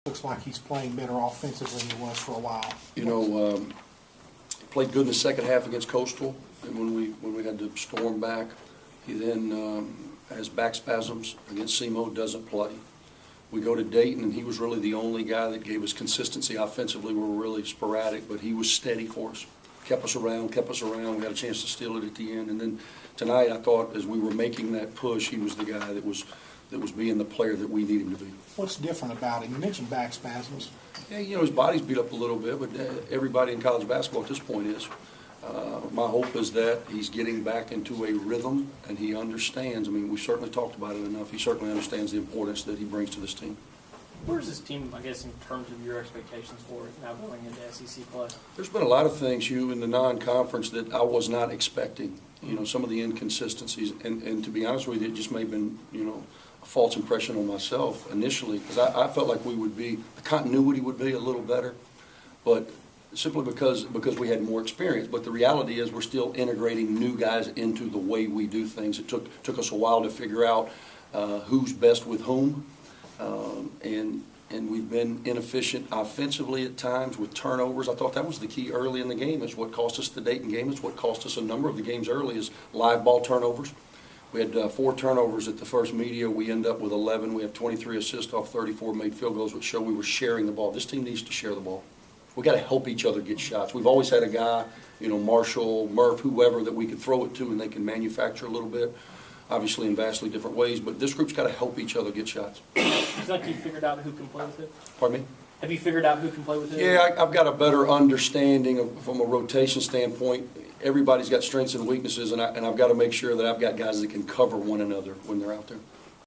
looks like he's playing better offensively than he was for a while. You know, played good in the second half against Coastal, and when we had to storm back. He then has back spasms against SEMO, doesn't play. We go to Dayton, and he was really the only guy that gave us consistency offensively. We were really sporadic, but he was steady for us. Kept us around. We had a chance to steal it at the end. And then tonight, I thought as we were making that push, he was the guy that was being the player that we need him to be. What's different about him? You mentioned back spasms. Yeah, you know, his body's beat up a little bit, but everybody in college basketball at this point is. My hope is that he's getting back into a rhythm, and he understands. I mean, we certainly talked about it enough. He certainly understands the importance that he brings to this team. Where's this team, I guess, in terms of your expectations for it now going into SEC play? There's been a lot of things, Hugh, in the non-conference that I was not expecting. You know, some of the inconsistencies, and to be honest with you, it just may have been, you know, a false impression on myself initially, because I felt like the continuity would be a little better, but simply because we had more experience. But the reality is we're still integrating new guys into the way we do things. It took us a while to figure out who's best with whom, and we've been inefficient offensively at times with turnovers. I thought that was the key early in the game. It's what cost us the Dayton game. It's what cost us a number of the games early is live ball turnovers. We had 4 turnovers at the first media. We end up with 11. We have 23 assists off 34 made field goals, which show we were sharing the ball. This team needs to share the ball. We got to help each other get shots. We've always had a guy, you know, Marshall, Murph, whoever, that we could throw it to and they can manufacture a little bit, obviously in vastly different ways. But this group's got to help each other get shots. It's like you figured out who can play with it? Pardon me? Have you figured out who can play with it? Yeah, I've got a better understanding from a rotation standpoint. Everybody's got strengths and weaknesses, and I've got to make sure that I've got guys that can cover one another when they're out there.